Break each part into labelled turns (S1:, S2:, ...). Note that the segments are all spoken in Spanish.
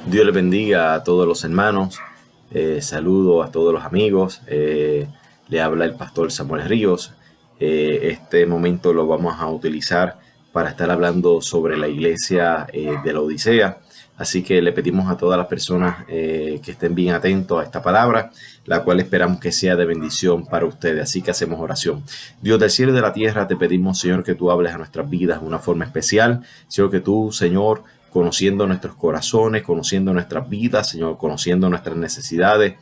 S1: Dios les bendiga a todos los hermanos. Saludo a todos los amigos. Le habla el pastor Samuel Ríos. Este momento lo vamos a utilizar para estar hablando sobre la iglesia de la Odisea. Así que le pedimos a todas las personas que estén bien atentos a esta palabra, la cual esperamos que sea de bendición para ustedes. Así que hacemos oración. Dios del cielo y de la tierra, te pedimos, Señor, que tú hables a nuestras vidas de una forma especial. Señor, que tú, Señor, conociendo nuestros corazones, conociendo nuestras vidas, Señor, conociendo nuestras necesidades,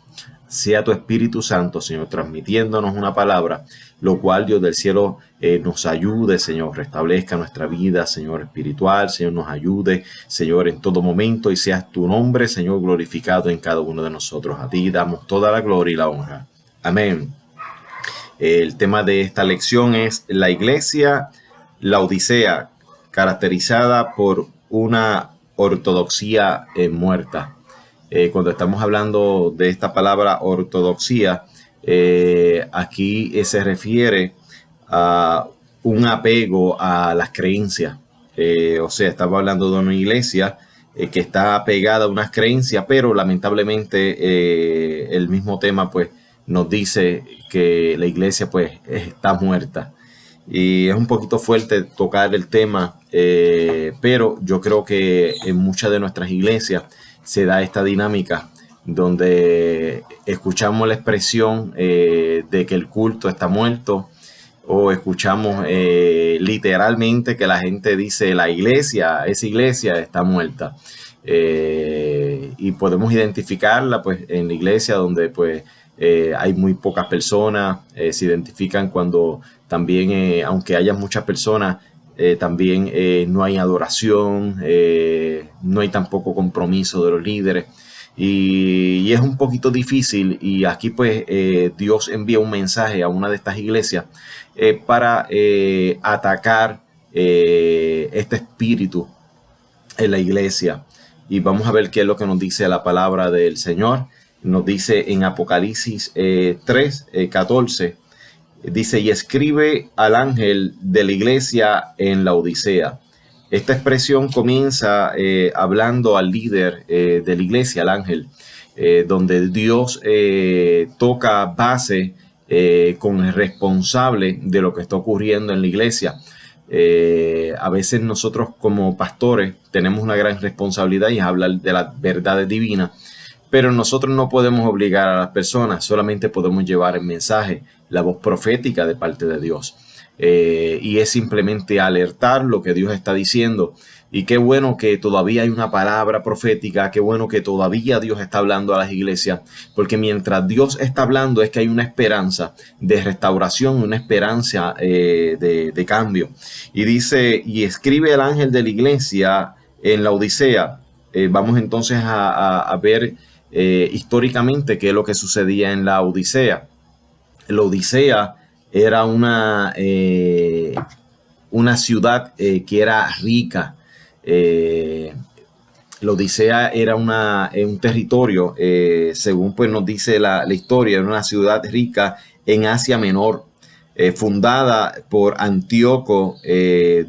S1: sea tu Espíritu Santo, Señor, transmitiéndonos una palabra, lo cual Dios del cielo nos ayude, Señor, restablezca nuestra vida, Señor, espiritual, Señor, nos ayude, Señor, en todo momento, y seas tu nombre, Señor, glorificado en cada uno de nosotros. A ti damos toda la gloria y la honra. Amén. El tema de esta lección es la iglesia, la Odisea, caracterizada por una ortodoxia muerta. Cuando estamos hablando de esta palabra ortodoxia, aquí se refiere a un apego a las creencias. O sea, estamos hablando de una iglesia que está apegada a unas creencias, pero lamentablemente el mismo tema pues nos dice que la iglesia pues está muerta. Y es un poquito fuerte tocar el tema, pero yo creo que en muchas de nuestras iglesias se da esta dinámica donde escuchamos la expresión de que el culto está muerto, o escuchamos literalmente que la gente dice esa iglesia está muerta. Y podemos identificarla pues en la iglesia donde pues hay muy pocas personas. Se identifican cuando también, aunque haya muchas personas, también no hay adoración, no hay tampoco compromiso de los líderes. Y es un poquito difícil, y aquí pues Dios envía un mensaje a una de estas iglesias para atacar este espíritu en la iglesia. Y vamos a ver qué es lo que nos dice la palabra del Señor. Nos dice en Apocalipsis 3:14, dice: y escribe al ángel de la iglesia en la Odisea. Esta expresión comienza hablando al líder de la iglesia, al ángel, donde Dios toca base con el responsable de lo que está ocurriendo en la iglesia. A veces nosotros como pastores tenemos una gran responsabilidad, y es hablar de las verdades divinas, pero nosotros no podemos obligar a las personas, solamente podemos llevar el mensaje, la voz profética de parte de Dios. Y es simplemente alertar lo que Dios está diciendo. Y qué bueno que todavía hay una palabra profética, qué bueno que todavía Dios está hablando a las iglesias, porque mientras Dios está hablando es que hay una esperanza de restauración, una esperanza de cambio. Y dice: y escribe el ángel de la iglesia en la Odisea. Vamos entonces a ver históricamente qué es lo que sucedía en la Odisea. La Odisea era una ciudad que era rica. La Odisea era un territorio, según pues nos dice la historia, era una ciudad rica en Asia Menor, fundada por Antíoco II.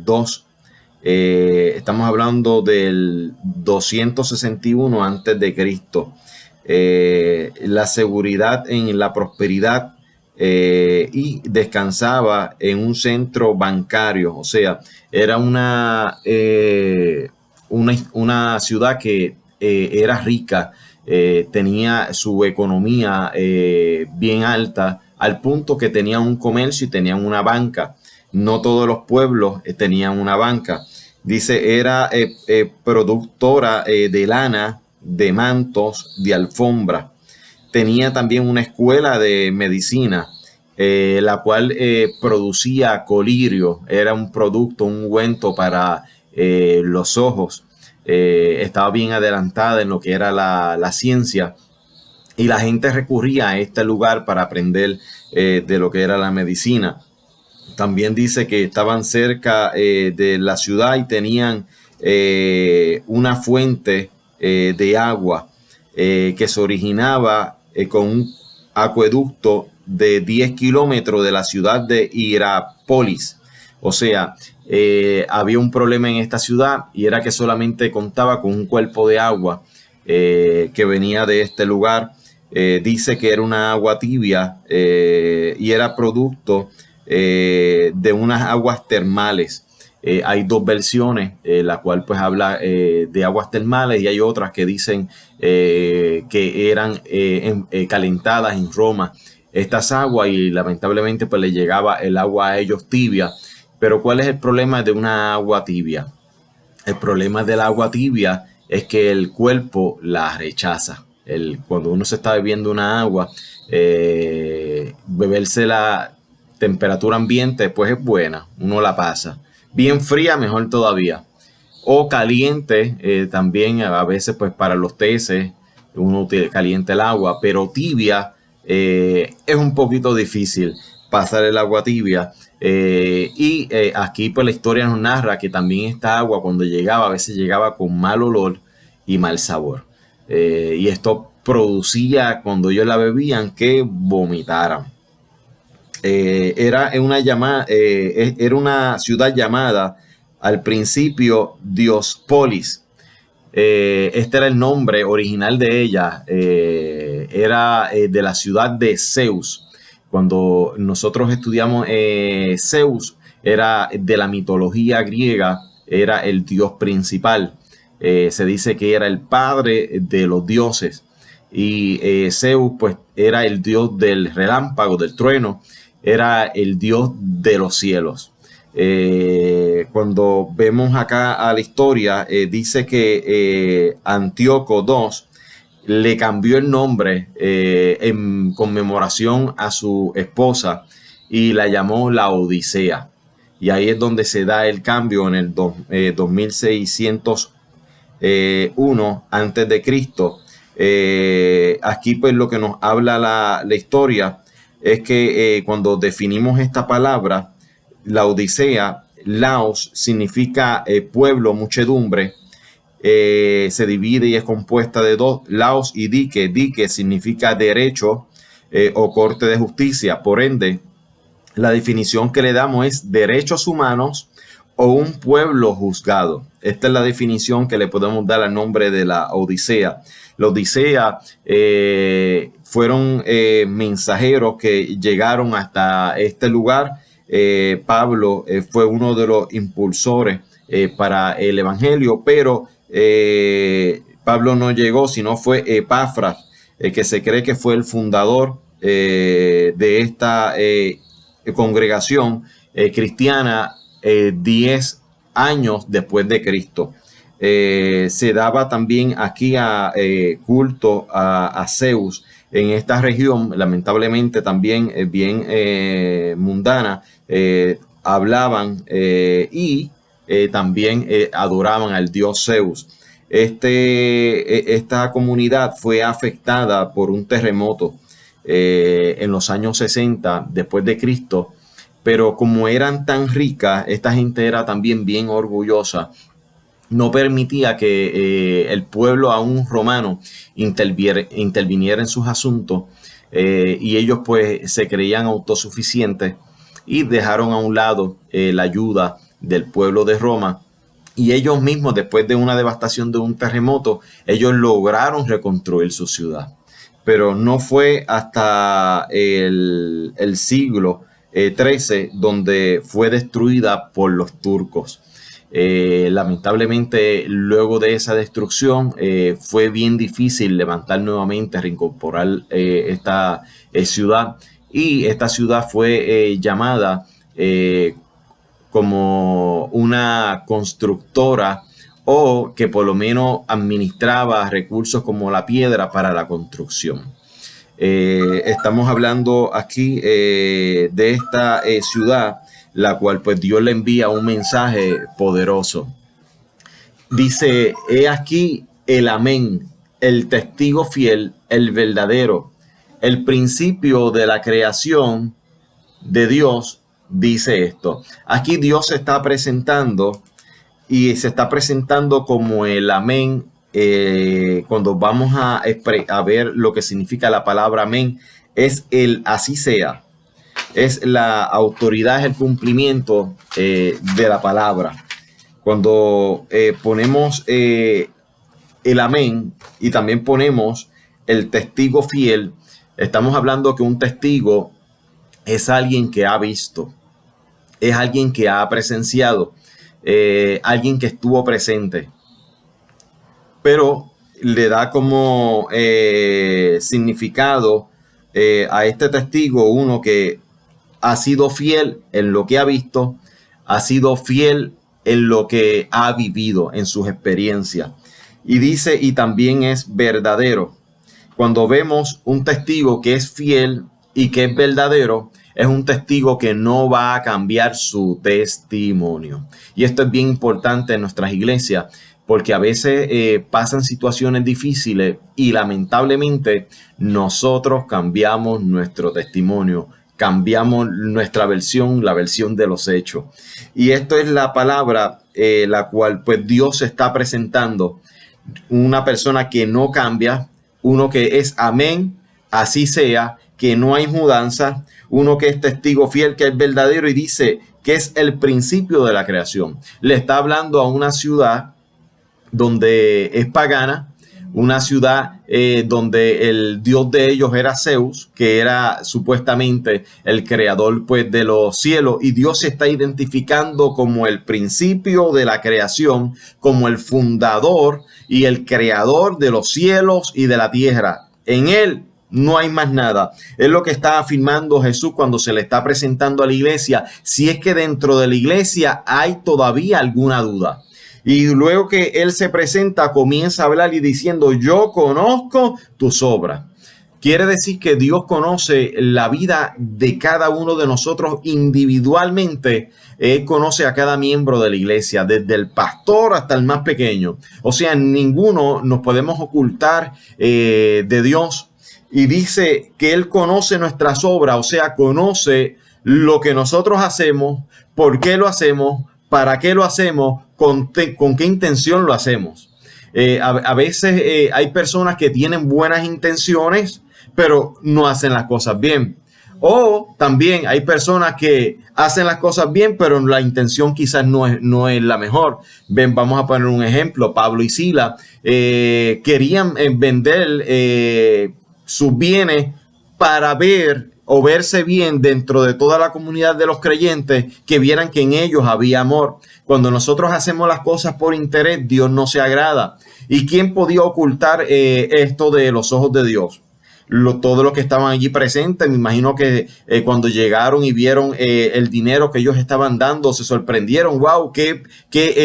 S1: Estamos hablando del 261 antes de Cristo. La seguridad en la prosperidad, y descansaba en un centro bancario. O sea, era una ciudad que era rica, tenía su economía bien alta, al punto que tenían un comercio y tenían una banca. No todos los pueblos tenían una banca. Dice, era productora de lana, de mantos, de alfombra. Tenía también una escuela de medicina, la cual producía colirio. Era un producto, un ungüento para los ojos. Estaba bien adelantada en lo que era la ciencia, y la gente recurría a este lugar para aprender de lo que era la medicina. También dice que estaban cerca de la ciudad y tenían una fuente de agua que se originaba con un acueducto de 10 kilómetros de la ciudad de Hierápolis. O sea, había un problema en esta ciudad, y era que solamente contaba con un cuerpo de agua que venía de este lugar. Dice que era una agua tibia y era producto de unas aguas termales. Hay dos versiones, la cual pues habla de aguas termales, y hay otras que dicen que eran calentadas en Roma estas aguas, y lamentablemente pues le llegaba el agua a ellos tibia. Pero ¿cuál es el problema de una agua tibia? El problema del agua tibia es que el cuerpo la rechaza. Cuando uno se está bebiendo una agua, beberse la temperatura ambiente pues es buena, uno la pasa. Bien fría, mejor todavía. O caliente, también a veces pues para los teces uno calienta el agua, pero tibia es un poquito difícil pasar el agua tibia. Aquí pues la historia nos narra que también esta agua, cuando llegaba, a veces llegaba con mal olor y mal sabor. Y esto producía, cuando ellos la bebían, que vomitaran. Era una ciudad llamada al principio Diospolis. Este era el nombre original de ella. Era de la ciudad de Zeus. Cuando nosotros estudiamos Zeus, era de la mitología griega, era el dios principal. Se dice que era el padre de los dioses. Y Zeus pues era el dios del relámpago, del trueno, era el dios de los cielos. Cuando vemos acá a la historia, dice que Antíoco II le cambió el nombre en conmemoración a su esposa y la llamó la Odisea. Y ahí es donde se da el cambio en el 2601 antes de Cristo. Aquí pues lo que nos habla la historia es que cuando definimos esta palabra, la Odisea, Laos significa pueblo, muchedumbre. Se divide y es compuesta de dos, Laos y dique. Dique significa derecho o corte de justicia. Por ende, la definición que le damos es derechos humanos o un pueblo juzgado. Esta es la definición que le podemos dar al nombre de la Odisea. La Odisea fueron mensajeros que llegaron hasta este lugar. Pablo fue uno de los impulsores para el evangelio, pero Pablo no llegó, sino fue Epafras, que se cree que fue el fundador de esta congregación cristiana 10 años después de Cristo. Se daba también aquí culto a Zeus en esta región, lamentablemente también bien mundana. Hablaban y también adoraban al dios Zeus. Esta comunidad fue afectada por un terremoto en los años 60 después de Cristo, pero como eran tan ricas, esta gente era también bien orgullosa. No permitía que el pueblo aún romano interviniera en sus asuntos, y ellos pues se creían autosuficientes y dejaron a un lado la ayuda del pueblo de Roma. Y ellos mismos, después de una devastación de un terremoto, ellos lograron reconstruir su ciudad. Pero no fue hasta el siglo XIII donde fue destruida por los turcos. Lamentablemente, luego de esa destrucción, fue bien difícil levantar nuevamente, reincorporar esta ciudad. Y esta ciudad fue llamada como una constructora, o que por lo menos administraba recursos como la piedra para la construcción. Estamos hablando aquí de esta ciudad, la cual pues Dios le envía un mensaje poderoso. Dice: he aquí el amén, el testigo fiel, el verdadero, el principio de la creación de Dios, dice esto. Aquí Dios se está presentando, y se está presentando como el amén. Cuando vamos a ver lo que significa la palabra amén, es el así sea. Es la autoridad, es el cumplimiento de la palabra. Cuando ponemos el amén y también ponemos el testigo fiel, estamos hablando que un testigo es alguien que ha visto, es alguien que ha presenciado, alguien que estuvo presente, pero le da como significado a este testigo uno que ha sido fiel en lo que ha visto, ha sido fiel en lo que ha vivido, en sus experiencias. Y dice, y también es verdadero. Cuando vemos un testigo que es fiel y que es verdadero, es un testigo que no va a cambiar su testimonio. Y esto es bien importante en nuestras iglesias, porque a veces pasan situaciones difíciles y lamentablemente nosotros cambiamos nuestro testimonio, cambiamos nuestra versión, la versión de los hechos. Y esto es la palabra la cual pues Dios está presentando. Una persona que no cambia, uno que es amén, así sea, que no hay mudanza, uno que es testigo fiel, que es verdadero, y dice que es el principio de la creación. Le está hablando a una ciudad donde es pagana, una ciudad donde el dios de ellos era Zeus, que era supuestamente el creador pues de los cielos, y Dios se está identificando como el principio de la creación, como el fundador y el creador de los cielos y de la tierra. En él no hay más nada. Es lo que está afirmando Jesús cuando se le está presentando a la iglesia, si es que dentro de la iglesia hay todavía alguna duda. Y luego que él se presenta, comienza a hablar y diciendo, yo conozco tus obras. Quiere decir que Dios conoce la vida de cada uno de nosotros individualmente. Él conoce a cada miembro de la iglesia, desde el pastor hasta el más pequeño. O sea, ninguno nos podemos ocultar de Dios. Y dice que Él conoce nuestras obras, o sea, conoce lo que nosotros hacemos, por qué lo hacemos, para qué lo hacemos, con qué intención lo hacemos. A veces hay personas que tienen buenas intenciones, pero no hacen las cosas bien. O también hay personas que hacen las cosas bien, pero la intención quizás no es la mejor. Vamos a poner un ejemplo. Pablo y Sila querían vender sus bienes para verse bien dentro de toda la comunidad de los creyentes, que vieran que en ellos había amor. Cuando nosotros hacemos las cosas por interés, Dios no se agrada. ¿Y quién podía ocultar esto de los ojos de Dios? Todos los que estaban allí presentes, me imagino que cuando llegaron y vieron el dinero que ellos estaban dando, se sorprendieron. ¡Wow! ¡Qué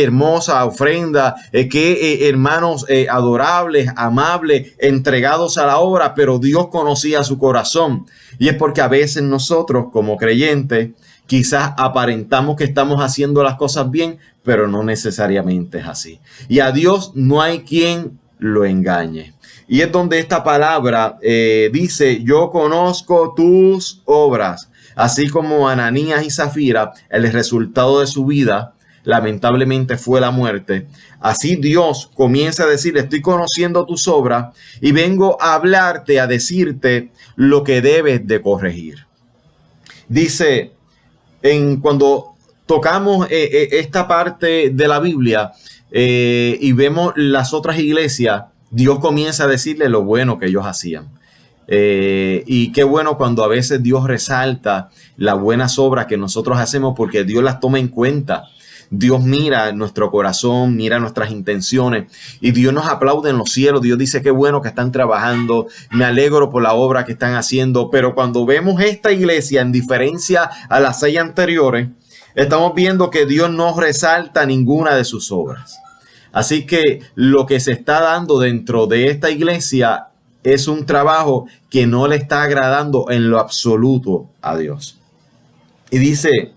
S1: hermosa ofrenda! ¡Qué hermanos adorables, amables, entregados a la obra! Pero Dios conocía su corazón. Y es porque a veces nosotros, como creyentes, quizás aparentamos que estamos haciendo las cosas bien, pero no necesariamente es así. Y a Dios no hay quien lo engañe. Y es donde esta palabra dice, yo conozco tus obras. Así como Ananías y Zafira, el resultado de su vida lamentablemente fue la muerte. Así Dios comienza a decir, estoy conociendo tus obras y vengo a hablarte, a decirte lo que debes de corregir. Dice, cuando tocamos esta parte de la Biblia y vemos las otras iglesias, Dios comienza a decirle lo bueno que ellos hacían. Y qué bueno cuando a veces Dios resalta las buenas obras que nosotros hacemos, porque Dios las toma en cuenta. Dios mira nuestro corazón, mira nuestras intenciones, y Dios nos aplaude en los cielos. Dios dice qué bueno que están trabajando, me alegro por la obra que están haciendo. Pero cuando vemos esta iglesia, en diferencia a las 6 anteriores, estamos viendo que Dios no resalta ninguna de sus obras. Así que lo que se está dando dentro de esta iglesia es un trabajo que no le está agradando en lo absoluto a Dios. Y dice,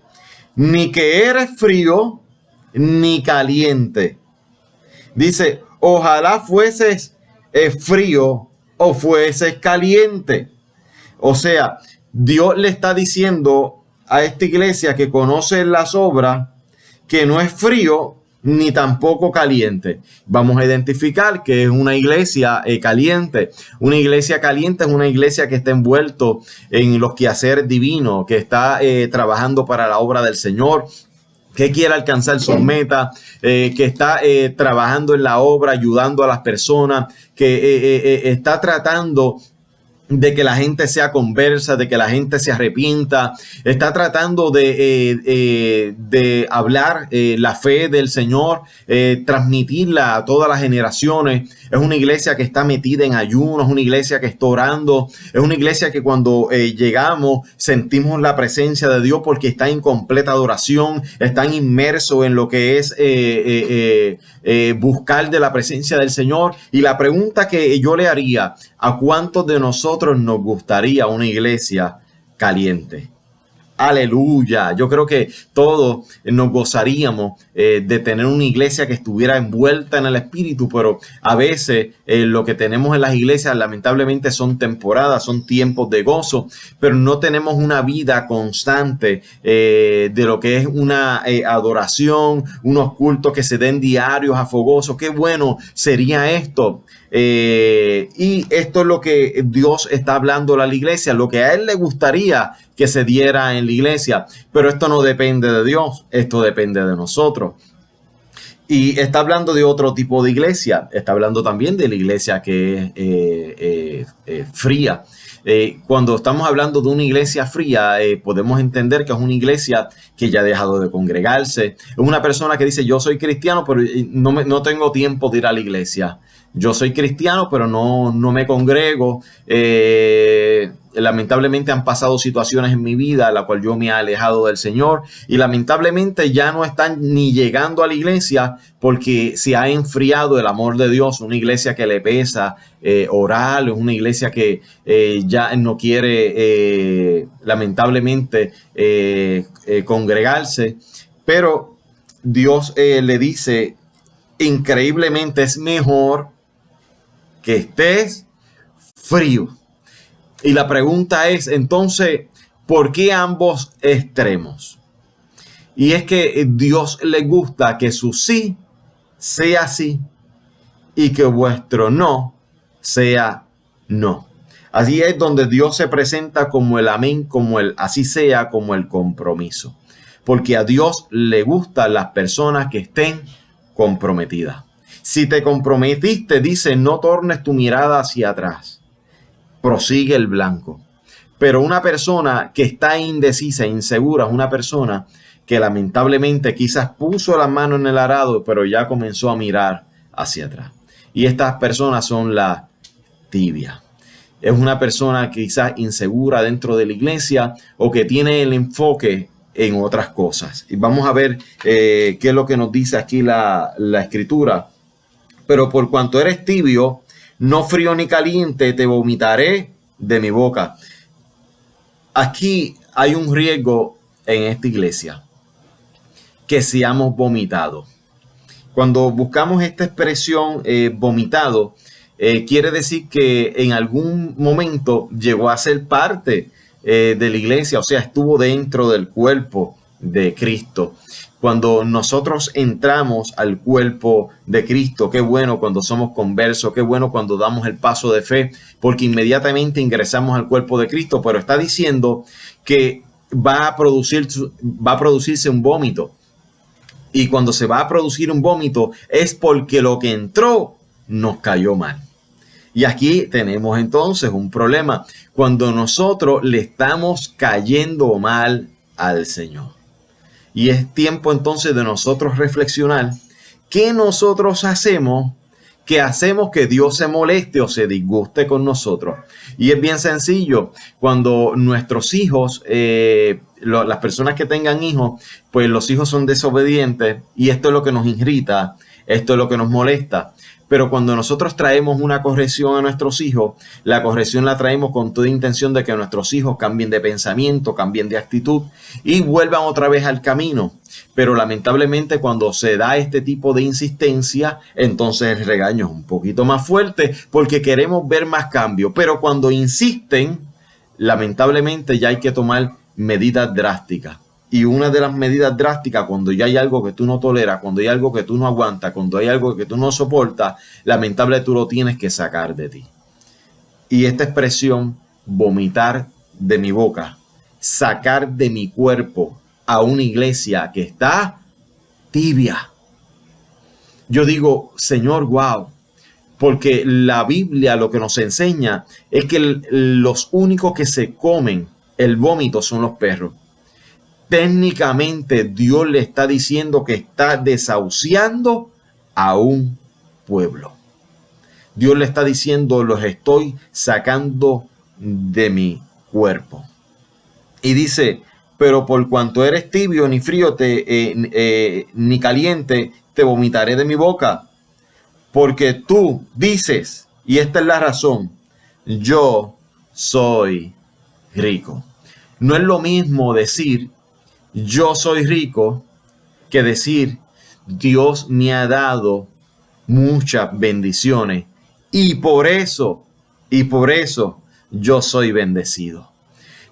S1: ni que eres frío ni caliente. Dice, ojalá fueses frío o fueses caliente. O sea, Dios le está diciendo a esta iglesia que conoce las obras que no es frío ni tampoco caliente. Vamos a identificar que es una iglesia caliente. Una iglesia caliente es una iglesia que está envuelto en los quehaceres divinos, que está trabajando para la obra del Señor, que quiere alcanzar sus metas, que está trabajando en la obra, ayudando a las personas, que está tratando de que la gente sea conversa, de que la gente se arrepienta, está tratando de hablar la fe del Señor, transmitirla a todas las generaciones. Es una iglesia que está metida en ayuno, es una iglesia que está orando, es una iglesia que cuando llegamos sentimos la presencia de Dios porque está en completa adoración, están inmersos en lo que es buscar de la presencia del Señor. Y la pregunta que yo le haría: ¿a cuántos de nosotros nos gustaría una iglesia caliente? Aleluya. Yo creo que todos nos gozaríamos de tener una iglesia que estuviera envuelta en el Espíritu, pero a veces lo que tenemos en las iglesias lamentablemente son temporadas, son tiempos de gozo, pero no tenemos una vida constante de lo que es una adoración, unos cultos que se den diarios, afogosos. Qué bueno sería esto. Y esto es lo que Dios está hablando a la iglesia, lo que a Él le gustaría que se diera en la iglesia, pero esto no depende de Dios, esto depende de nosotros. Y está hablando de otro tipo de iglesia, está hablando también de la iglesia que es fría. Cuando estamos hablando de una iglesia fría, podemos entender que es una iglesia que ya ha dejado de congregarse. Es una persona que dice: yo soy cristiano, pero no tengo tiempo de ir a la iglesia. Yo soy cristiano, pero no me congrego. Lamentablemente han pasado situaciones en mi vida en la cual yo me he alejado del Señor y lamentablemente ya no están ni llegando a la iglesia porque se ha enfriado el amor de Dios. Una iglesia que le pesa orar, es una iglesia que ya no quiere lamentablemente congregarse, pero Dios le dice: increíblemente es mejor que estés frío. Y la pregunta es entonces, ¿por qué ambos extremos? Y es que Dios le gusta que su sí sea sí y que vuestro no sea no. Así es donde Dios se presenta como el amén, como el así sea, como el compromiso. Porque a Dios le gustan las personas que estén comprometidas. Si te comprometiste, dice: no tornes tu mirada hacia atrás. Prosigue el blanco. Pero una persona que está indecisa, insegura, es una persona que lamentablemente quizás puso las manos en el arado, pero ya comenzó a mirar hacia atrás. Y estas personas son la tibia. Es una persona quizás insegura dentro de la iglesia o que tiene el enfoque en otras cosas. Y vamos a ver qué es lo que nos dice aquí la escritura. Pero por cuanto eres tibio, no frío ni caliente, te vomitaré de mi boca. Aquí hay un riesgo en esta iglesia, que seamos vomitados. Cuando buscamos esta expresión vomitado, quiere decir que en algún momento llegó a ser parte de la iglesia, o sea, estuvo dentro del cuerpo de Cristo. Cuando nosotros entramos al cuerpo de Cristo, qué bueno cuando somos conversos, qué bueno cuando damos el paso de fe, porque inmediatamente ingresamos al cuerpo de Cristo, pero está diciendo que va a producirse un vómito. Y cuando se va a producir un vómito es porque lo que entró nos cayó mal. Y aquí tenemos entonces un problema cuando nosotros le estamos cayendo mal al Señor. Y es tiempo entonces de nosotros reflexionar qué nosotros hacemos, que hacemos que Dios se moleste o se disguste con nosotros. Y es bien sencillo, cuando nuestros hijos, las personas que tengan hijos, pues los hijos son desobedientes y esto es lo que nos irrita, esto es lo que nos molesta. Pero cuando nosotros traemos una corrección a nuestros hijos, la corrección la traemos con toda intención de que nuestros hijos cambien de pensamiento, cambien de actitud y vuelvan otra vez al camino. Pero lamentablemente cuando se da este tipo de insistencia, entonces el regaño es un poquito más fuerte porque queremos ver más cambio. Pero cuando insisten, lamentablemente ya hay que tomar medidas drásticas. Y una de las medidas drásticas, cuando ya hay algo que tú no toleras, cuando hay algo que tú no aguantas, cuando hay algo que tú no soportas, lamentablemente tú lo tienes que sacar de ti. Y esta expresión, vomitar de mi boca, sacar de mi cuerpo a una iglesia que está tibia. Yo digo, Señor, wow, porque la Biblia lo que nos enseña es que los únicos que se comen el vómito son los perros. Técnicamente Dios le está diciendo que está desahuciando a un pueblo. Dios le está diciendo, los estoy sacando de mi cuerpo. Y dice, pero por cuanto eres tibio, ni frío ni caliente, te vomitaré de mi boca. Porque tú dices, y esta es la razón, yo soy rico. No es lo mismo decir, yo soy rico, que decir, Dios me ha dado muchas bendiciones y por eso yo soy bendecido.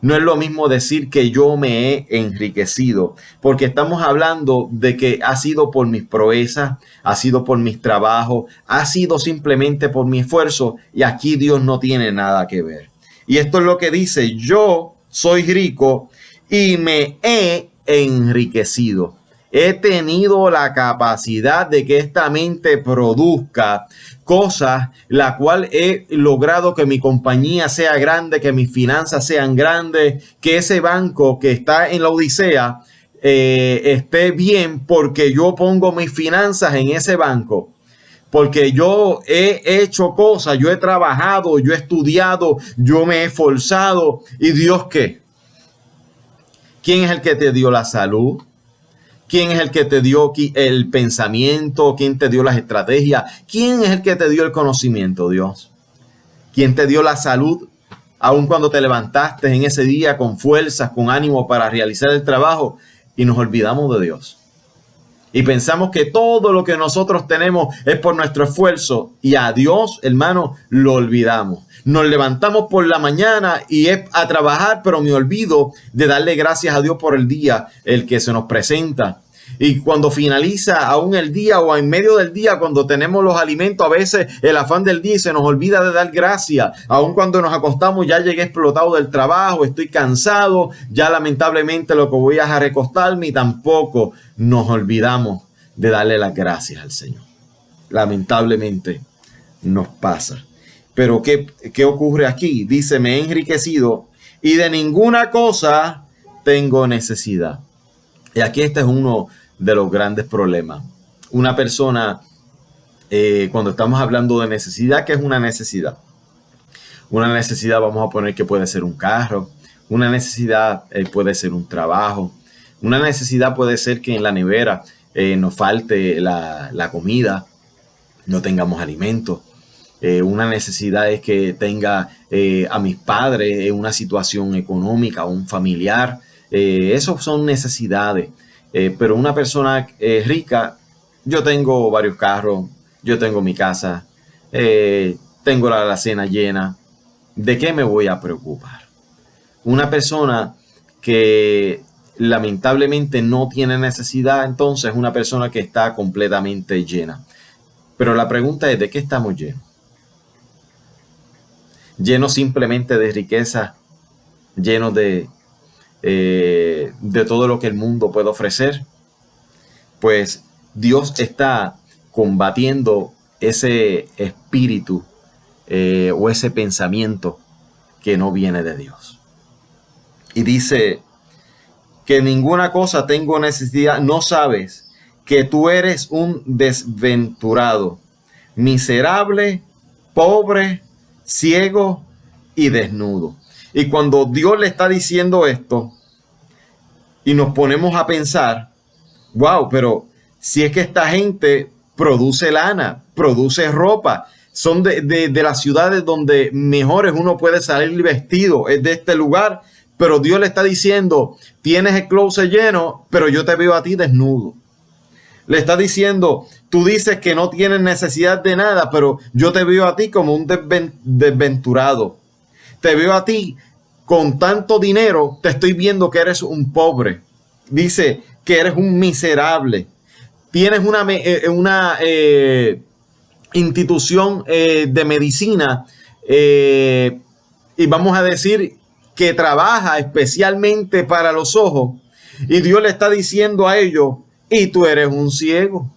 S1: No es lo mismo decir que yo me he enriquecido, porque estamos hablando de que ha sido por mis proezas, ha sido por mis trabajos, ha sido simplemente por mi esfuerzo, y aquí Dios no tiene nada que ver. Y esto es lo que dice, yo soy rico y me he enriquecido. He tenido la capacidad de que esta mente produzca cosas, la cual he logrado que mi compañía sea grande, que mis finanzas sean grandes, que ese banco que está en la Odisea esté bien porque yo pongo mis finanzas en ese banco. Porque yo he hecho cosas, yo he trabajado, yo he estudiado, yo me he esforzado. ¿Y Dios qué? ¿Quién es el que te dio la salud? ¿Quién es el que te dio el pensamiento? ¿Quién te dio las estrategias? ¿Quién es el que te dio el conocimiento, Dios? ¿Quién te dio la salud? Aun cuando te levantaste en ese día con fuerzas, con ánimo para realizar el trabajo, y nos olvidamos de Dios. Y pensamos que todo lo que nosotros tenemos es por nuestro esfuerzo, y a Dios, hermano, lo olvidamos. Nos levantamos por la mañana y es a trabajar, pero me olvido de darle gracias a Dios por el día, el que se nos presenta. Y cuando finaliza aún el día o en medio del día, cuando tenemos los alimentos, a veces el afán del día y se nos olvida de dar gracias. Aún cuando nos acostamos, ya llegué explotado del trabajo, estoy cansado, ya lamentablemente lo que voy a recostarme, y tampoco nos olvidamos de darle las gracias al Señor. Lamentablemente nos pasa. Pero ¿qué ocurre aquí? Dice, me he enriquecido y de ninguna cosa tengo necesidad. Y aquí este es uno de los grandes problemas. Una persona, cuando estamos hablando de necesidad, ¿qué es una necesidad? Una necesidad, vamos a poner que puede ser un carro. Una necesidad puede ser un trabajo. Una necesidad puede ser que en la nevera nos falte la comida, no tengamos alimento. Una necesidad es que tenga a mis padres en una situación económica, un familiar. Esos son necesidades. Pero una persona rica, yo tengo varios carros, yo tengo mi casa, tengo la alacena llena. ¿De qué me voy a preocupar? Una persona que lamentablemente no tiene necesidad, entonces es una persona que está completamente llena. Pero la pregunta es, ¿de qué estamos llenos? ¿Llenos simplemente de riqueza? ¿Llenos de todo lo que el mundo puede ofrecer? Pues Dios está combatiendo ese espíritu o ese pensamiento que no viene de Dios. Y dice que ninguna cosa tengo necesidad. ¿No sabes que tú eres un desventurado, miserable, pobre, ciego y desnudo? Y cuando Dios le está diciendo esto y nos ponemos a pensar, wow, pero si es que esta gente produce lana, produce ropa, son de las ciudades donde mejores uno puede salir vestido, es de este lugar, pero Dios le está diciendo, tienes el closet lleno, pero yo te veo a ti desnudo. Le está diciendo, tú dices que no tienes necesidad de nada, pero yo te veo a ti como un desventurado. Te veo a ti con tanto dinero, te estoy viendo que eres un pobre. Dice que eres un miserable. Tienes una institución de medicina y vamos a decir que trabaja especialmente para los ojos. Y Dios le está diciendo a ellos y tú eres un ciego.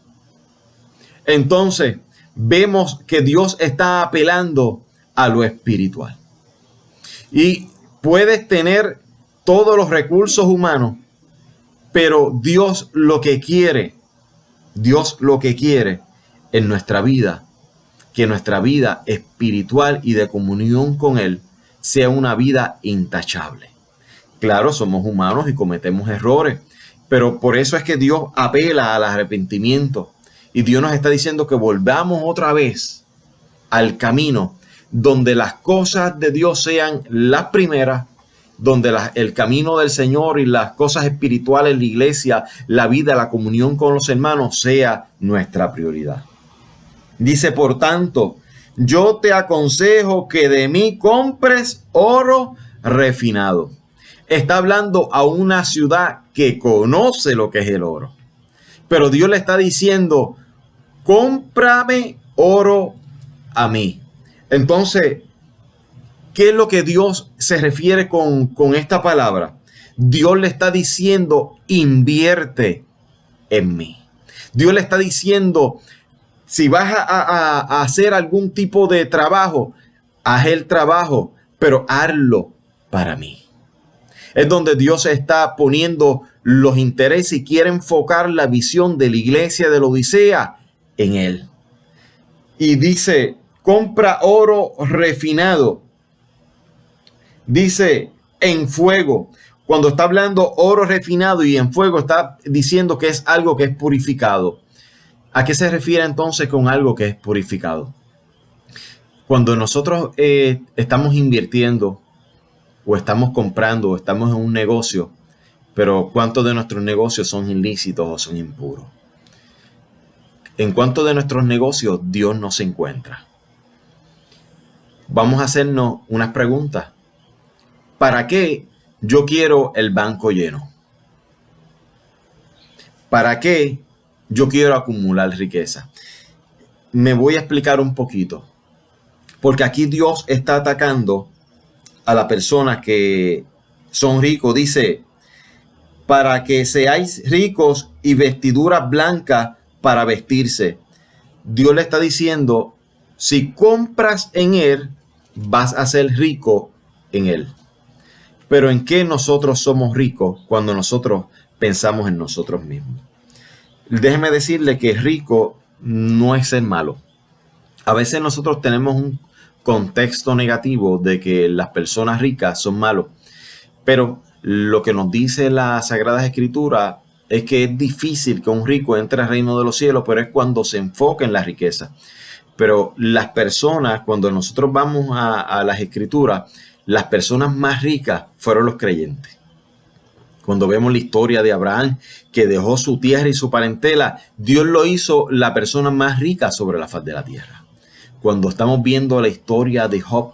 S1: Entonces, vemos que Dios está apelando a lo espiritual. Y puedes tener todos los recursos humanos, pero Dios lo que quiere en nuestra vida, que nuestra vida espiritual y de comunión con Él sea una vida intachable. Claro, somos humanos y cometemos errores, pero por eso es que Dios apela al arrepentimiento. Y Dios nos está diciendo que volvamos otra vez al camino donde las cosas de Dios sean las primeras, donde el camino del Señor y las cosas espirituales, la iglesia, la vida, la comunión con los hermanos sea nuestra prioridad. Dice, por tanto, yo te aconsejo que de mí compres oro refinado. Está hablando a una ciudad que conoce lo que es el oro. Pero Dios le está diciendo, cómprame oro a mí. Entonces, ¿qué es lo que Dios se refiere con esta palabra? Dios le está diciendo, invierte en mí. Dios le está diciendo, si vas a hacer algún tipo de trabajo, haz el trabajo, pero hazlo para mí. Es donde Dios está poniendo los intereses y quiere enfocar la visión de la iglesia de la Odisea en Él. Y dice, compra oro refinado. Dice, en fuego. Cuando está hablando oro refinado y en fuego, está diciendo que es algo que es purificado. ¿A qué se refiere entonces con algo que es purificado? Cuando nosotros estamos invirtiendo o estamos comprando o estamos en un negocio, pero ¿cuántos de nuestros negocios son ilícitos o son impuros? ¿En cuántos de nuestros negocios Dios no se encuentra? Vamos a hacernos unas preguntas. ¿Para qué yo quiero el banco lleno? ¿Para qué yo quiero acumular riqueza? Me voy a explicar un poquito. Porque aquí Dios está atacando a las personas que son ricos. Dice, para que seáis ricos y vestiduras blancas para vestirse. Dios le está diciendo, si compras en Él, vas a ser rico en Él. Pero ¿en qué nosotros somos ricos cuando nosotros pensamos en nosotros mismos? Déjeme decirle que rico no es ser malo. A veces nosotros tenemos un contexto negativo de que las personas ricas son malos. Pero lo que nos dice la Sagrada Escritura es que es difícil que un rico entre al reino de los cielos, pero es cuando se enfoca en la riqueza. Pero las personas, cuando nosotros vamos a las Escrituras, las personas más ricas fueron los creyentes. Cuando vemos la historia de Abraham, que dejó su tierra y su parentela, Dios lo hizo la persona más rica sobre la faz de la tierra. Cuando estamos viendo la historia de Job,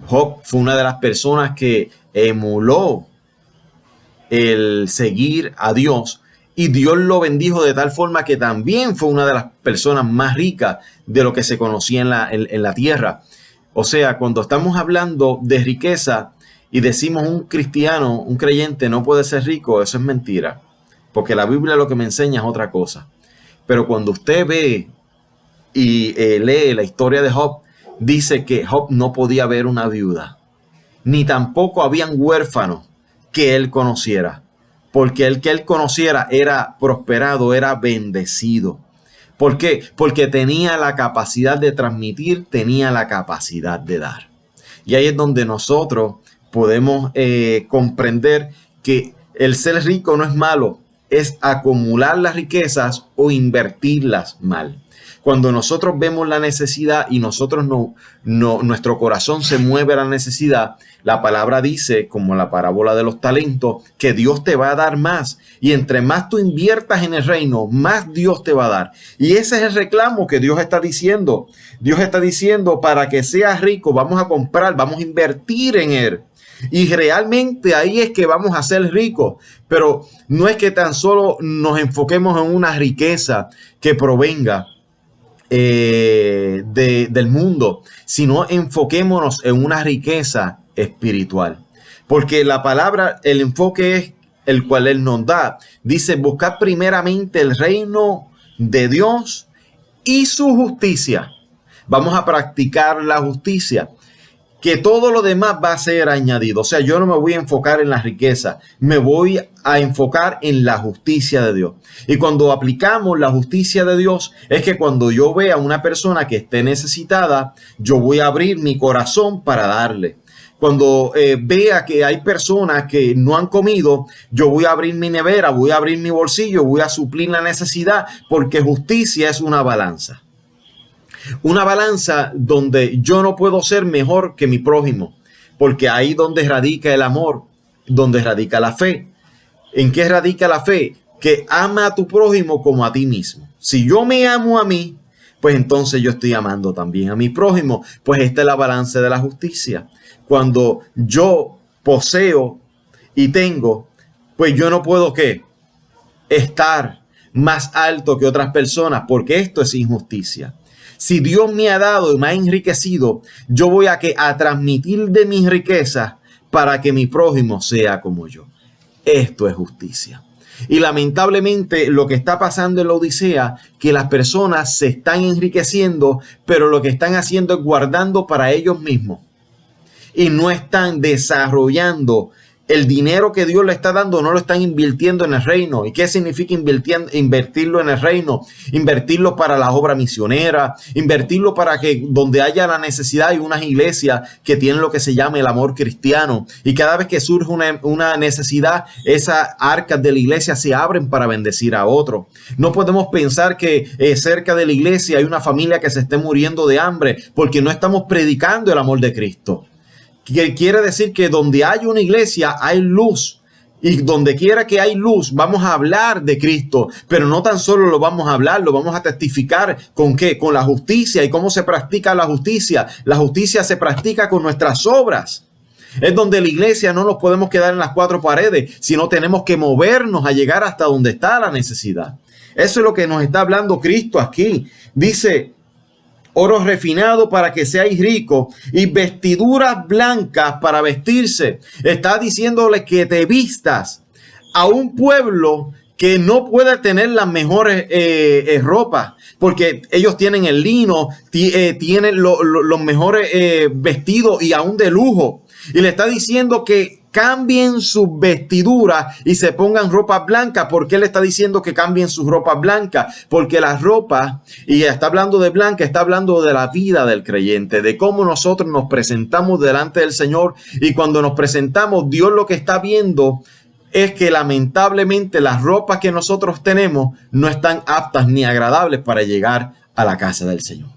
S1: Job fue una de las personas que emuló el seguir a Dios y Dios lo bendijo de tal forma que también fue una de las personas más ricas de lo que se conocía en la tierra. O sea, cuando estamos hablando de riqueza y decimos un cristiano, un creyente no puede ser rico, eso es mentira, porque la Biblia lo que me enseña es otra cosa. Pero cuando usted ve y lee la historia de Job, dice que Job no podía ver una viuda, ni tampoco habían huérfanos que él conociera, porque el que él conociera era prosperado, era bendecido. ¿Por qué? Porque tenía la capacidad de transmitir, tenía la capacidad de dar. Y ahí es donde nosotros podemos comprender que el ser rico no es malo, es acumular las riquezas o invertirlas mal. Cuando nosotros vemos la necesidad y nosotros nuestro corazón se mueve a la necesidad, la palabra dice, como la parábola de los talentos, que Dios te va a dar más. Y entre más tú inviertas en el reino, más Dios te va a dar. Y ese es el reclamo que Dios está diciendo. Dios está diciendo, para que seas rico, vamos a comprar, vamos a invertir en Él. Y realmente ahí es que vamos a ser ricos. Pero no es que tan solo nos enfoquemos en una riqueza que provenga del mundo, sino enfoquémonos en una riqueza espiritual, porque la palabra, el enfoque es el cual Él nos da. Dice, buscad primeramente el reino de Dios y su justicia. Vamos a practicar la justicia, que todo lo demás va a ser añadido. O sea, yo no me voy a enfocar en la riqueza, me voy a enfocar en la justicia de Dios. Y cuando aplicamos la justicia de Dios, es que cuando yo vea a una persona que esté necesitada, yo voy a abrir mi corazón para darle. Cuando vea que hay personas que no han comido, yo voy a abrir mi nevera, voy a abrir mi bolsillo, voy a suplir la necesidad, porque justicia es una balanza. Una balanza donde yo no puedo ser mejor que mi prójimo, porque ahí donde radica el amor, donde radica la fe. ¿En qué radica la fe? Que ama a tu prójimo como a ti mismo. Si yo me amo a mí, pues entonces yo estoy amando también a mi prójimo. Pues esta es la balanza de la justicia. Cuando yo poseo y tengo, pues yo no puedo ¿qué? Estar más alto que otras personas, porque esto es injusticia. Si Dios me ha dado y me ha enriquecido, yo voy a transmitir de mis riquezas para que mi prójimo sea como yo. Esto es justicia. Y lamentablemente lo que está pasando en la Odisea, que las personas se están enriqueciendo, pero lo que están haciendo es guardando para ellos mismos. Y no están desarrollando el dinero que Dios le está dando, no lo están invirtiendo en el reino. ¿Y qué significa invertirlo en el reino? Invertirlo para la obra misionera, invertirlo para que donde haya la necesidad hay unas iglesias que tienen lo que se llama el amor cristiano. Y cada vez que surge una necesidad, esas arcas de la iglesia se abren para bendecir a otro. No podemos pensar que cerca de la iglesia hay una familia que se esté muriendo de hambre porque no estamos predicando el amor de Cristo. Que quiere decir que donde hay una iglesia hay luz, y donde quiera que hay luz vamos a hablar de Cristo, pero no tan solo lo vamos a hablar, lo vamos a testificar. ¿Con qué? Con la justicia. ¿Y cómo se practica la justicia? La justicia se practica con nuestras obras. Es donde la iglesia no nos podemos quedar en las cuatro paredes, sino tenemos que movernos a llegar hasta donde está la necesidad. Eso es lo que nos está hablando Cristo aquí. Dice, oro refinado para que seáis ricos y vestiduras blancas para vestirse. Está diciéndole que te vistas a un pueblo que no puede tener las mejores ropas, porque ellos tienen el lino, tienen los mejores vestidos y aún de lujo. Y le está diciendo que cambien sus vestiduras y se pongan ropa blanca. ¿Por qué le está diciendo que cambien sus ropas blancas? Porque las ropas, y está hablando de blanca, está hablando de la vida del creyente, de cómo nosotros nos presentamos delante del Señor. Y cuando nos presentamos, Dios lo que está viendo es que lamentablemente las ropas que nosotros tenemos no están aptas ni agradables para llegar a la casa del Señor.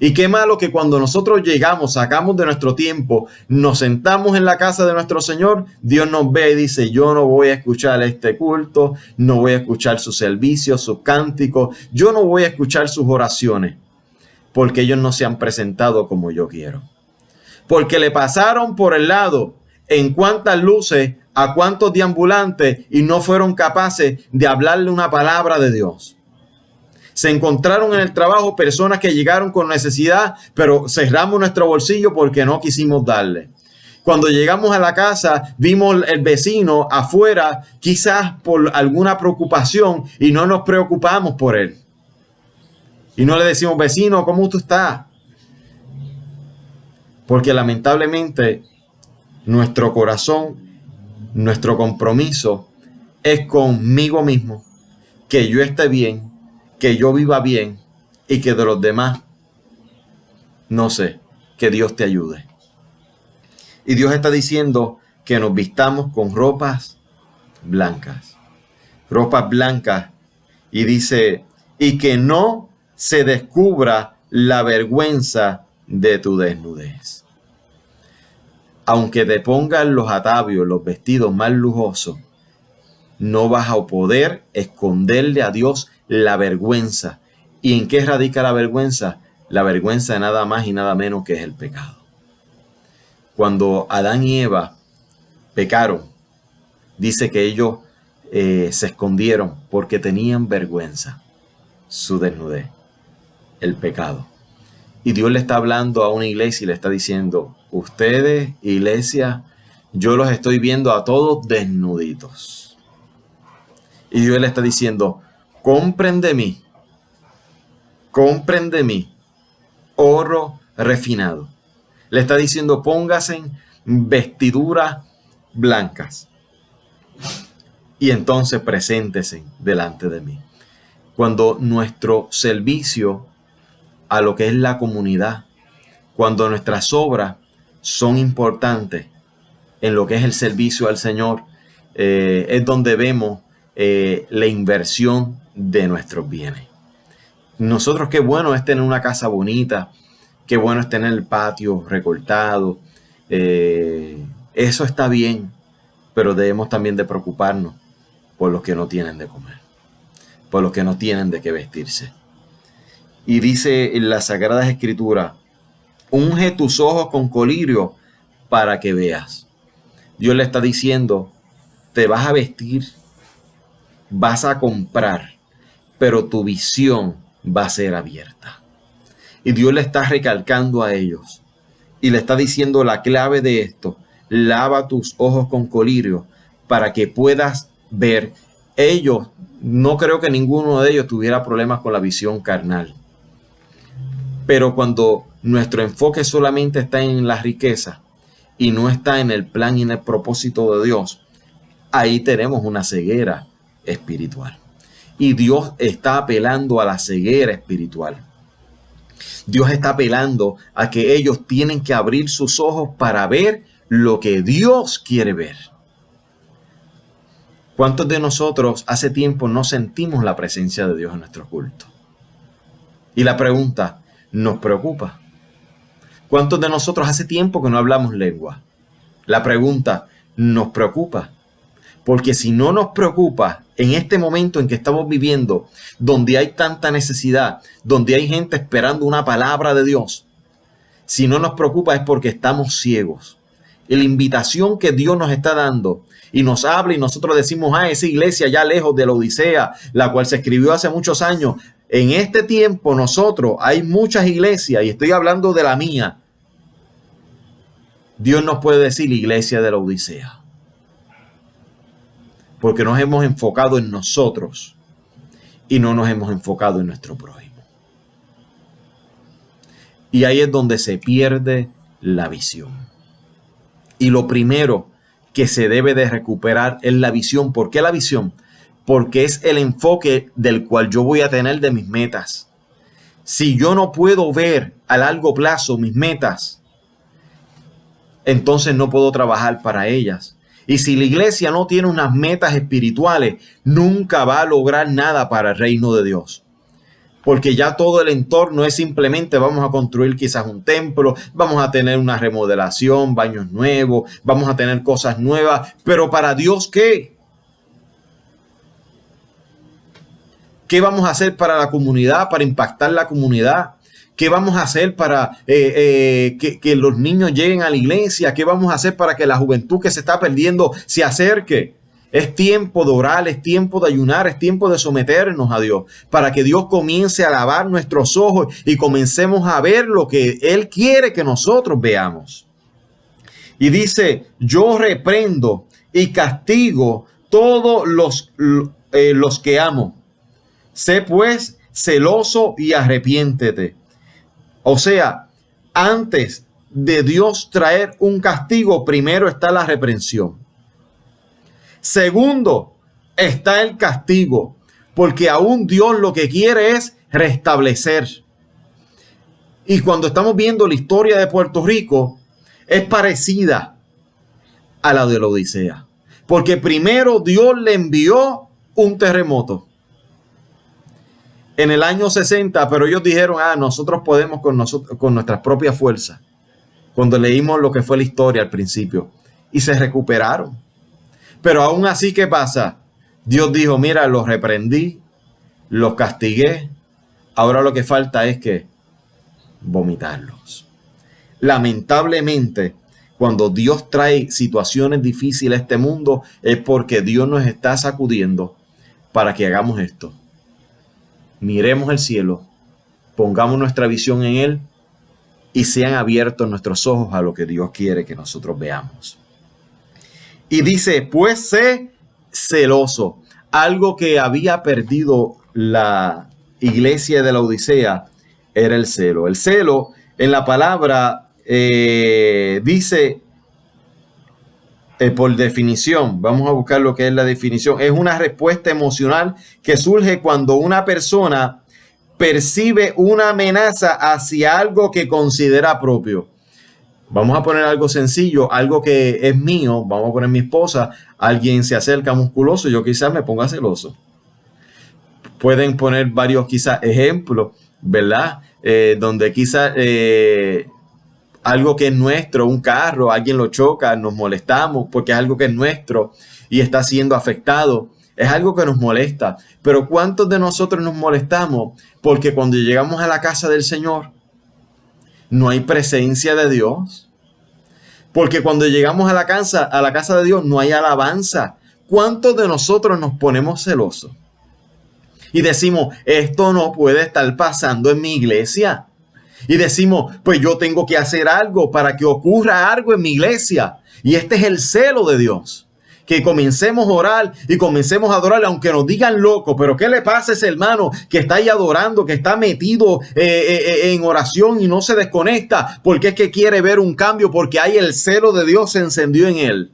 S1: Y qué malo que cuando nosotros llegamos, sacamos de nuestro tiempo, nos sentamos en la casa de nuestro Señor, Dios nos ve y dice, yo no voy a escuchar este culto, no voy a escuchar sus servicios, sus cánticos, yo no voy a escuchar sus oraciones, porque ellos no se han presentado como yo quiero. Porque le pasaron por el lado en cuántas luces, a cuántos deambulantes, y no fueron capaces de hablarle una palabra de Dios. Se encontraron en el trabajo personas que llegaron con necesidad, pero cerramos nuestro bolsillo porque no quisimos darle. Cuando llegamos a la casa, vimos el vecino afuera, quizás por alguna preocupación, y no nos preocupamos por él. Y no le decimos, vecino, ¿cómo tú estás? Porque lamentablemente nuestro corazón, nuestro compromiso es conmigo mismo, que yo esté bien, que yo viva bien y que de los demás, no sé, que Dios te ayude. Y Dios está diciendo que nos vistamos con ropas blancas. Ropas blancas. Y dice, y que no se descubra la vergüenza de tu desnudez. Aunque te pongan los atavios, los vestidos más lujosos, no vas a poder esconderle a Dios la vergüenza. ¿Y en qué radica la vergüenza? La vergüenza nada más y nada menos que es el pecado. Cuando Adán y Eva pecaron, dice que ellos se escondieron porque tenían vergüenza, su desnudez, el pecado. Y Dios le está hablando a una iglesia y le está diciendo, ustedes, iglesia, yo los estoy viendo a todos desnuditos. Y Dios le está diciendo, compren de mí, oro refinado. Le está diciendo, pónganse vestiduras blancas y entonces preséntense delante de mí. Cuando nuestro servicio a lo que es la comunidad, cuando nuestras obras son importantes en lo que es el servicio al Señor, es donde vemos la inversión de nuestros bienes. Nosotros, qué bueno es tener una casa bonita, qué bueno es tener el patio recortado, eso está bien, pero debemos también de preocuparnos por los que no tienen de comer, por los que no tienen de qué vestirse. Y dice en las Sagradas Escrituras, unge tus ojos con colirio para que veas. Dios le está diciendo, te vas a vestir, vas a comprar, pero tu visión va a ser abierta. Y Dios le está recalcando a ellos y le está diciendo la clave de esto: lava tus ojos con colirio para que puedas ver. Ellos, no creo que ninguno de ellos tuviera problemas con la visión carnal, pero cuando nuestro enfoque solamente está en la riqueza y no está en el plan y en el propósito de Dios, ahí tenemos una ceguera espiritual. Y Dios está apelando a la ceguera espiritual. Dios está apelando a que ellos tienen que abrir sus ojos para ver lo que Dios quiere ver. ¿Cuántos de nosotros hace tiempo no sentimos la presencia de Dios en nuestro culto? Y la pregunta, ¿nos preocupa? ¿Cuántos de nosotros hace tiempo que no hablamos lengua? La pregunta, ¿nos preocupa? Porque si no nos preocupa en este momento en que estamos viviendo, donde hay tanta necesidad, donde hay gente esperando una palabra de Dios, si no nos preocupa es porque estamos ciegos. Y la invitación que Dios nos está dando y nos habla y nosotros decimos, esa iglesia ya lejos de la Odisea, la cual se escribió hace muchos años. En este tiempo nosotros hay muchas iglesias, y estoy hablando de la mía. Dios nos puede decir iglesia de la Odisea, porque nos hemos enfocado en nosotros y no nos hemos enfocado en nuestro prójimo. Y ahí es donde se pierde la visión. Y lo primero que se debe de recuperar es la visión. ¿Por qué la visión? Porque es el enfoque del cual yo voy a tener de mis metas. Si yo no puedo ver a largo plazo mis metas, entonces no puedo trabajar para ellas. Y si la iglesia no tiene unas metas espirituales, nunca va a lograr nada para el reino de Dios. Porque ya todo el entorno es simplemente vamos a construir quizás un templo, vamos a tener una remodelación, baños nuevos, vamos a tener cosas nuevas. Pero para Dios, ¿qué? ¿Qué vamos a hacer para la comunidad, para impactar la comunidad? ¿Qué vamos a hacer para que los niños lleguen a la iglesia? ¿Qué vamos a hacer para que la juventud que se está perdiendo se acerque? Es tiempo de orar, es tiempo de ayunar, es tiempo de someternos a Dios, para que Dios comience a lavar nuestros ojos y comencemos a ver lo que Él quiere que nosotros veamos. Y dice, yo reprendo y castigo todos los que amo. Sé pues celoso y arrepiéntete. O sea, antes de Dios traer un castigo, primero está la reprensión. Segundo, está el castigo, porque aún Dios lo que quiere es restablecer. Y cuando estamos viendo la historia de Puerto Rico, es parecida a la de la Odisea. Porque primero Dios le envió un terremoto en el año 60, pero ellos dijeron, nosotros podemos con nuestras propias fuerzas. Cuando leímos lo que fue la historia al principio, y se recuperaron. Pero aún así, ¿qué pasa? Dios dijo, mira, los reprendí, los castigué, ahora lo que falta es que vomitarlos. Lamentablemente, cuando Dios trae situaciones difíciles a este mundo, es porque Dios nos está sacudiendo para que hagamos esto. Miremos el cielo, pongamos nuestra visión en Él y sean abiertos nuestros ojos a lo que Dios quiere que nosotros veamos. Y dice, pues sé celoso. Algo que había perdido la iglesia de la Odisea era el celo. El celo en la palabra dice, por definición, vamos a buscar lo que es la definición, es una respuesta emocional que surge cuando una persona percibe una amenaza hacia algo que considera propio. Vamos a poner algo sencillo, algo que es mío, vamos a poner mi esposa, alguien se acerca musculoso, yo quizás me ponga celoso. Pueden poner varios quizás ejemplos, ¿verdad? Donde quizás algo que es nuestro, un carro, alguien lo choca, nos molestamos porque es algo que es nuestro y está siendo afectado. Es algo que nos molesta. Pero ¿cuántos de nosotros nos molestamos? Porque cuando llegamos a la casa del Señor, no hay presencia de Dios. Porque cuando llegamos a la casa de Dios, no hay alabanza. ¿Cuántos de nosotros nos ponemos celosos? Y decimos, esto no puede estar pasando en mi iglesia. Y decimos, pues yo tengo que hacer algo para que ocurra algo en mi iglesia. Y este es el celo de Dios. Que comencemos a orar y comencemos a adorar, aunque nos digan loco. Pero ¿qué le pasa a ese hermano que está ahí adorando, que está metido en oración y no se desconecta? Porque es que quiere ver un cambio, porque hay el celo de Dios se encendió en él.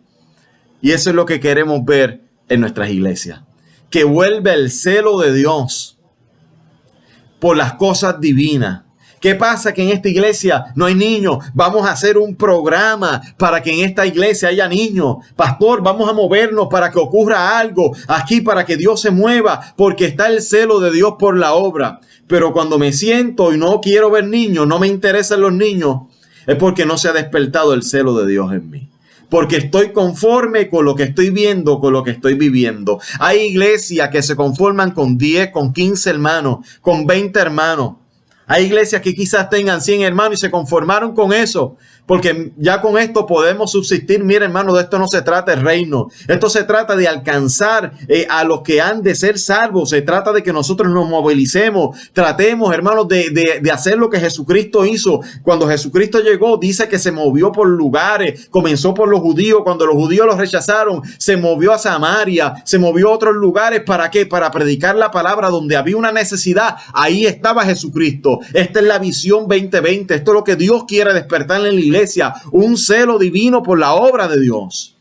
S1: Y eso es lo que queremos ver en nuestras iglesias. Que vuelva el celo de Dios por las cosas divinas. ¿Qué pasa? Que en esta iglesia no hay niños. Vamos a hacer un programa para que en esta iglesia haya niños. Pastor, vamos a movernos para que ocurra algo aquí, para que Dios se mueva, porque está el celo de Dios por la obra. Pero cuando me siento y no quiero ver niños, no me interesan los niños, es porque no se ha despertado el celo de Dios en mí. Porque estoy conforme con lo que estoy viendo, con lo que estoy viviendo. Hay iglesias que se conforman con 10, con 15 hermanos, con 20 hermanos. Hay iglesias que quizás tengan 100 hermanos y se conformaron con eso, porque ya con esto podemos subsistir. Mira, hermano, de esto no se trata el reino. Esto se trata de alcanzar a los que han de ser salvos. Se trata de que nosotros nos movilicemos. Tratemos, hermanos, de hacer lo que Jesucristo hizo. Cuando Jesucristo llegó, dice que se movió por lugares. Comenzó por los judíos. Cuando los judíos los rechazaron, se movió a Samaria. Se movió a otros lugares. ¿Para qué? Para predicar la palabra donde había una necesidad. Ahí estaba Jesucristo. Esta es la visión 2020. Esto es lo que Dios quiere despertar en la iglesia. Un celo divino por la obra de Dios.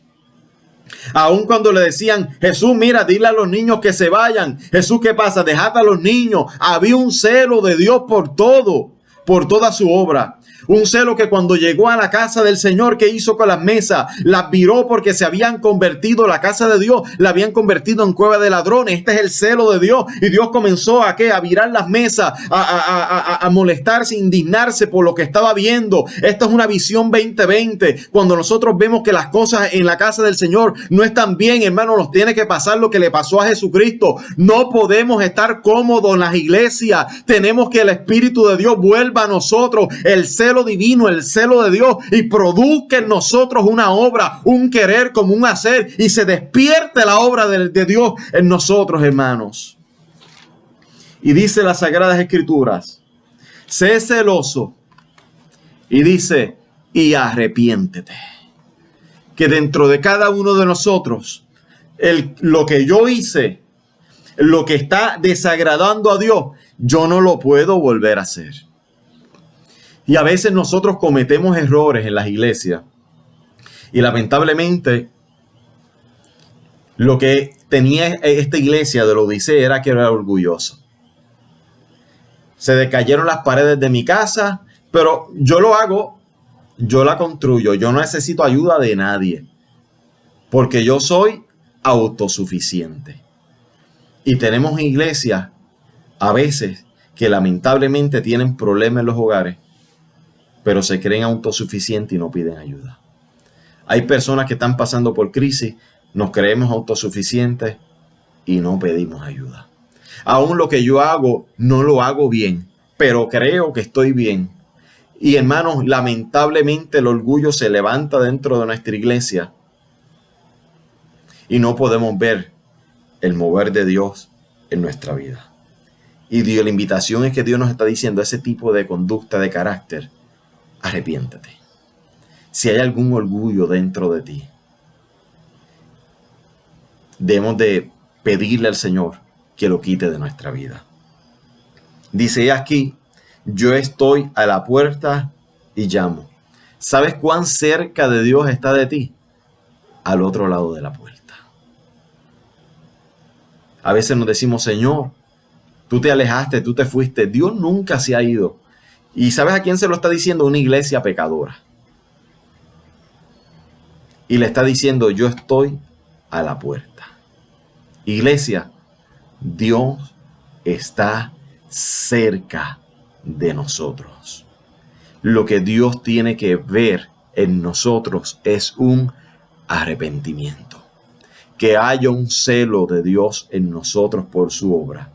S1: Aun cuando le decían, Jesús, mira, dile a los niños que se vayan. Jesús, ¿qué pasa? Dejad a los niños. Había un celo de Dios por todo, por toda su obra. Un celo que cuando llegó a la casa del Señor, ¿qué hizo con las mesas? Las viró porque se habían convertido, la casa de Dios, la habían convertido en cueva de ladrones. Este es el celo de Dios. Y Dios comenzó a ¿qué? A virar las mesas, a molestarse, indignarse por lo que estaba viendo. Esta es una visión 2020. Cuando nosotros vemos que las cosas en la casa del Señor no están bien, hermano, nos tiene que pasar lo que le pasó a Jesucristo. No podemos estar cómodos en las iglesias. Tenemos que el Espíritu de Dios vuelva a nosotros, el celo divino, el celo de Dios, y produzca en nosotros una obra, un querer como un hacer, y se despierte la obra de Dios en nosotros, hermanos. Y dice las Sagradas Escrituras, sé celoso, y dice, y arrepiéntete. Que dentro de cada uno de nosotros, lo que yo hice, lo que está desagradando a Dios, yo no lo puedo volver a hacer. Y a veces nosotros cometemos errores en las iglesias. Y lamentablemente, lo que tenía esta iglesia de la Odisea era que era orgulloso. Se decayeron las paredes de mi casa, pero yo lo hago, yo la construyo, yo no necesito ayuda de nadie. Porque yo soy autosuficiente. Y tenemos iglesias a veces que lamentablemente tienen problemas en los hogares, pero se creen autosuficientes y no piden ayuda. Hay personas que están pasando por crisis, nos creemos autosuficientes y no pedimos ayuda. Aún lo que yo hago, no lo hago bien, pero creo que estoy bien. Y hermanos, lamentablemente el orgullo se levanta dentro de nuestra iglesia y no podemos ver el mover de Dios en nuestra vida. Y Dios, la invitación es que Dios nos está diciendo ese tipo de conducta, de carácter. Arrepiéntete. Si hay algún orgullo dentro de ti, debemos de pedirle al Señor que lo quite de nuestra vida. Dice aquí, yo estoy a la puerta y llamo. ¿Sabes cuán cerca de Dios está de ti? Al otro lado de la puerta. A veces nos decimos, Señor, tú te alejaste, tú te fuiste. Dios nunca se ha ido. ¿Y sabes a quién se lo está diciendo? Una iglesia pecadora. Y le está diciendo, yo estoy a la puerta. Iglesia, Dios está cerca de nosotros. Lo que Dios tiene que ver en nosotros es un arrepentimiento. Que haya un celo de Dios en nosotros por su obra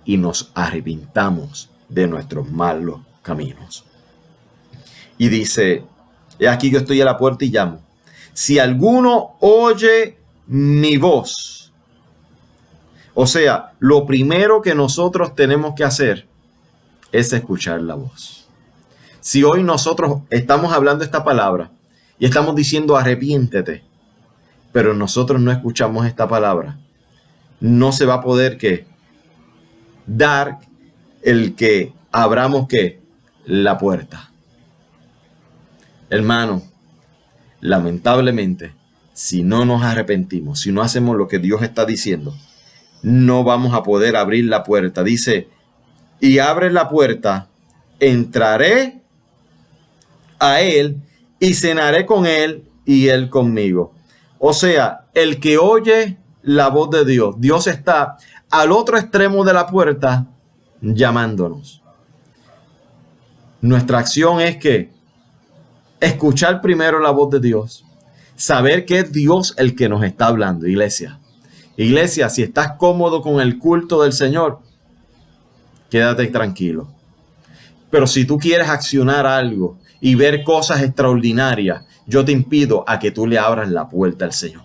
S1: y nos arrepintamos de nuestros malos caminos. Y dice, he aquí yo estoy a la puerta y llamo. Si alguno oye mi voz. O sea, lo primero que nosotros tenemos que hacer es escuchar la voz. Si hoy nosotros estamos hablando esta palabra y estamos diciendo arrepiéntete, pero nosotros no escuchamos esta palabra, no se va a poder dar el que abramos la puerta. Hermano, lamentablemente, si no nos arrepentimos, si no hacemos lo que Dios está diciendo, no vamos a poder abrir la puerta. Dice, y abre la puerta, entraré a él y cenaré con él y él conmigo. O sea, el que oye la voz de Dios, Dios está al otro extremo de la puerta llamándonos. Nuestra acción es escuchar primero la voz de Dios, saber que es Dios el que nos está hablando, iglesia. Iglesia, si estás cómodo con el culto del Señor, quédate tranquilo. Pero si tú quieres accionar algo y ver cosas extraordinarias, yo te impido a que tú le abras la puerta al Señor.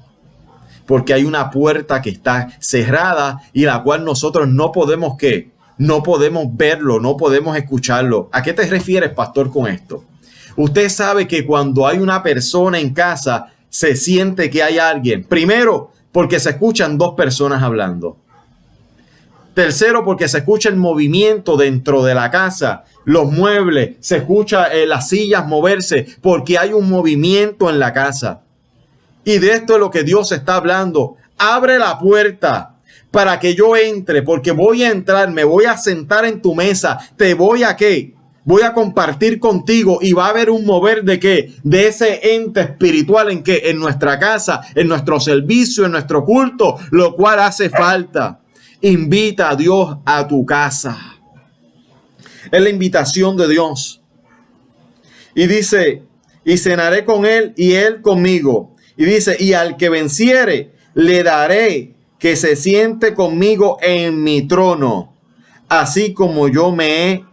S1: Porque hay una puerta que está cerrada y la cual nosotros no podemos no podemos verlo, no podemos escucharlo. ¿A qué te refieres, pastor, con esto? Usted sabe que cuando hay una persona en casa, se siente que hay alguien. Primero, porque se escuchan dos personas hablando. Tercero, porque se escucha el movimiento dentro de la casa, los muebles, se escucha las sillas moverse, porque hay un movimiento en la casa. Y de esto es lo que Dios está hablando. Abre la puerta para que yo entre, porque voy a entrar, me voy a sentar en tu mesa, te voy a voy a compartir contigo y va a haber un mover de ese ente espiritual en nuestra casa, en nuestro servicio, en nuestro culto, lo cual hace falta. Invita a Dios a tu casa. Es la invitación de Dios. Y dice, y cenaré con él y él conmigo. Y dice, y al que venciere, le daré que se siente conmigo en mi trono, así como yo he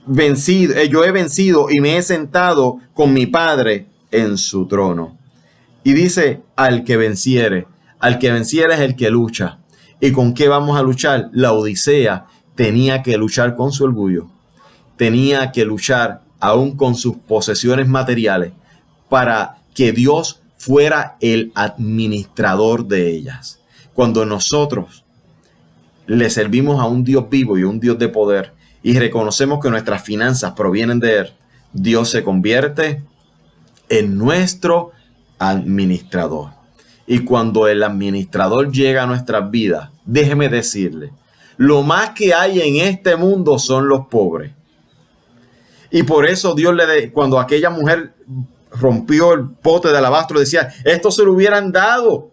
S1: vencido y me he sentado con mi Padre en su trono. Y dice, al que venciere es el que lucha. ¿Y con qué vamos a luchar? La Odisea tenía que luchar con su orgullo, tenía que luchar aún con sus posesiones materiales para que Dios fuera el administrador de ellas. Cuando nosotros le servimos a un Dios vivo y a un Dios de poder, y reconocemos que nuestras finanzas provienen de Él, Dios se convierte en nuestro administrador. Y cuando el administrador llega a nuestras vidas, déjeme decirle, lo más que hay en este mundo son los pobres. Y por eso Dios cuando aquella mujer rompió el pote de alabastro, decía, esto se lo hubieran dado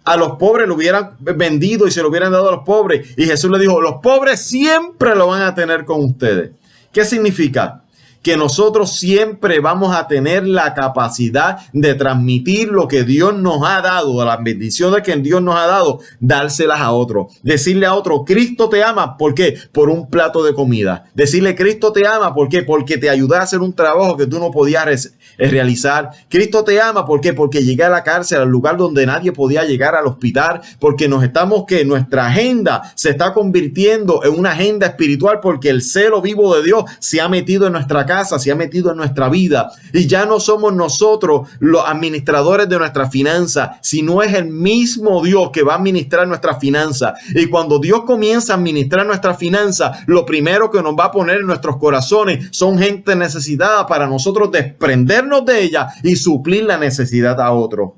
S1: a los pobres, lo hubieran vendido y se lo hubieran dado a los pobres. Y Jesús le dijo, los pobres siempre lo van a tener con ustedes. ¿Qué significa? Que nosotros siempre vamos a tener la capacidad de transmitir lo que Dios nos ha dado, las bendiciones que Dios nos ha dado, dárselas a otro. Decirle a otro, Cristo te ama, ¿por qué? Por un plato de comida. Decirle, Cristo te ama, ¿por qué? Porque te ayudé a hacer un trabajo que tú no podías realizar. Cristo te ama, ¿por qué? Porque llegué a la cárcel, al lugar donde nadie podía llegar, al hospital, porque nuestra agenda se está convirtiendo en una agenda espiritual, porque el celo vivo de Dios se ha metido en nuestra casa, se ha metido en nuestra vida y ya no somos nosotros los administradores de nuestra finanza, sino es el mismo Dios que va a administrar nuestra finanza. Y cuando Dios comienza a administrar nuestra finanza, lo primero que nos va a poner en nuestros corazones son gente necesitada para nosotros desprendernos de ella y suplir la necesidad a otro.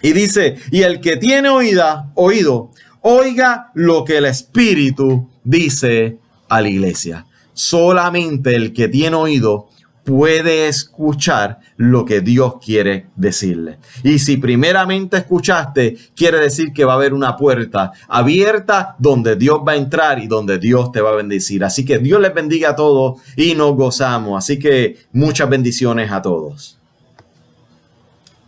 S1: Y dice, y el que tiene oído, oiga lo que el Espíritu dice a la iglesia. Solamente el que tiene oído puede escuchar lo que Dios quiere decirle. Y si primeramente escuchaste, quiere decir que va a haber una puerta abierta donde Dios va a entrar y donde Dios te va a bendecir. Así que Dios les bendiga a todos y nos gozamos. Así que muchas bendiciones a todos.